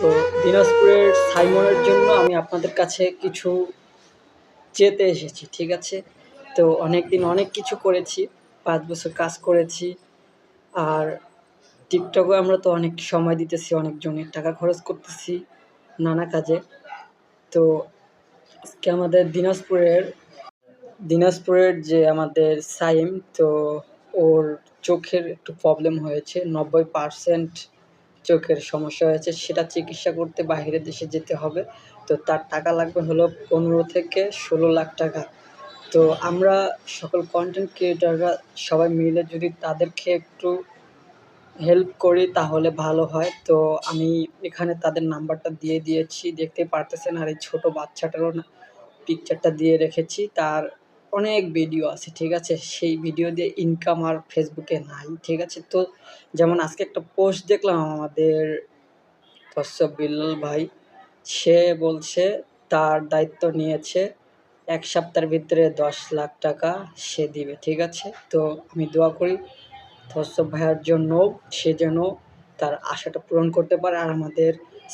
তো দিনাজপুরের সাইমনের জন্য আমি আপনাদের কাছে কিছু চেতে এসেছি, ঠিক আছে? তো অনেক দিন অনেক কিছু করেছি, 5 বছর কাজ করেছি। আর টিকটকে আমরা তো অনেক সময় দিতেছি, অনেকজনের টাকা খরচ করতেছি নানা কাজে। তো আজকে আমাদের দিনাজপুরের যে আমাদের সাইম, তো ওর চোখের একটু প্রবলেম হয়েছে, 90% চোখের সমস্যা হয়েছে। সেটা চিকিৎসা করতে বাইরের দেশে যেতে হবে। তো তার টাকা লাগবে হলো 15 থেকে 16 লাখ টাকা। তো আমরা সকল কন্টেন্ট ক্রিয়েটররা সবাই মিলে যদি তাদেরকে একটু হেল্প করি তাহলে ভালো হয়। তো আমি এখানে তাদের নাম্বারটা দিয়ে দিয়েছি, দেখতে পারতেছেন। আর এই ছোট বাচ্চাটারও পিকচারটা দিয়ে রেখেছি। তার অনেক ভিডিও আছে, ঠিক আছে? সেই ভিডিও দিয়ে ইনকাম আর ফেসবুকে নাই, ঠিক আছে? তো যেমন আজকে একটা পোস্ট দেখলাম আমাদের তসব বিল্লাল ভাই, সে বলছে তার দায়িত্ব নিয়েছে 1 সপ্তাহের ভিতরে 10 লাখ টাকা সে দিবে, ঠিক আছে? তো আমি দোয়া করি তসব ভাইয়ার জন্য, সে যেন তার আশাটা পূরণ করতে পারে। আর আমাদের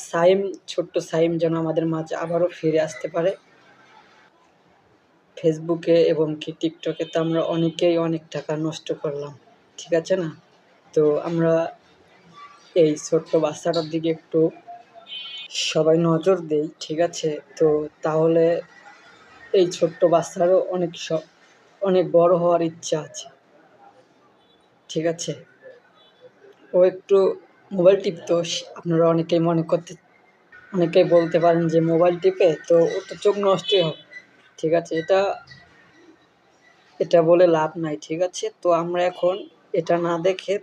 সাইম, ছোট্ট সাইম যেন আমাদের মাঝে আবারও ফিরে আসতে পারে। ফেসবুকে এবং কি টিকটকে তো আমরা অনেকেই অনেক টাকা নষ্ট করলাম, ঠিক আছে না? তো আমরা এই ছোট্ট বাচ্চাটার দিকে একটু সবাই নজর দেই, ঠিক আছে? তো তাহলে এই ছোট্ট বাচ্চারও অনেক বড় হওয়ার ইচ্ছা আছে, ঠিক আছে? ও একটু মোবাইল টিপতো, আপনারা অনেকেই বলতে পারেন যে মোবাইল টিপে তো ও তো চোখ নষ্টই হবে, ঠিক আছে? এটা বলে লাভ নাই, ঠিক আছে? তো আমরা এখন এটা না দেখে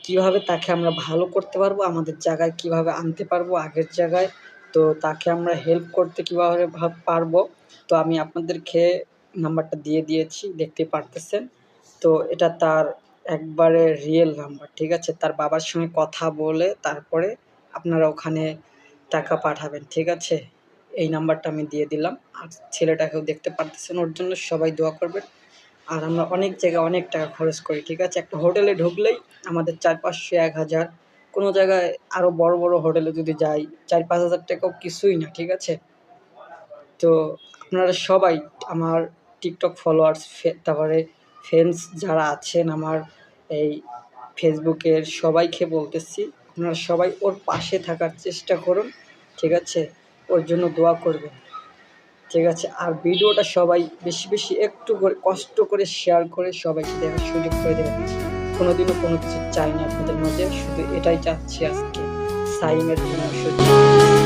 কিভাবে তাকে আমরা ভালো করতে পারবো, আমাদের জায়গায় কিভাবে আনতে পারবো আগের জায়গায়, তো তাকে আমরা হেল্প করতে কিভাবে পারবো, তো আমি আপনাদেরকে নাম্বারটা দিয়ে দিয়েছি, দেখতে পারতেছেন। তো এটা তার একবারে রিয়েল নাম্বার, ঠিক আছে? তার বাবার সঙ্গে কথা বলে তারপরে আপনারা ওখানে টাকা পাঠাবেন, ঠিক আছে? এই নাম্বারটা আমি দিয়ে দিলাম। আর ছেলেটাকেও দেখতে পারতেছেন, ওর জন্য সবাই দোয়া করবেন। আর আমরা অনেক জায়গায় অনেক টাকা খরচ করি, ঠিক আছে? একটা হোটেলে ঢুকলেই আমাদের 400-500, 1000, কোনো জায়গায় আরও বড় বড় হোটেলে যদি যাই 4-5 হাজার টাকাও কিছুই না, ঠিক আছে? তো আপনারা সবাই আমার টিকটক ফলোয়ার্স, তারপরে ফ্রেন্ডস যারা আছেন আমার এই ফেসবুকের, সবাইকে বলতেছি আপনারা সবাই ওর পাশে থাকার চেষ্টা করুন, ঠিক আছে? ওর জন্য দোয়া করবেন, ঠিক আছে? আর ভিডিওটা সবাই বেশি বেশি একটু করে কষ্ট করে শেয়ার করে সবাইকে দেখার সুযোগ করে দেবেন। কোনোদিনও কোনো কিছু চাই না আপনাদের মাঝে, শুধু এটাই চাচ্ছি আজকে সাইমের জন্য সুযোগ।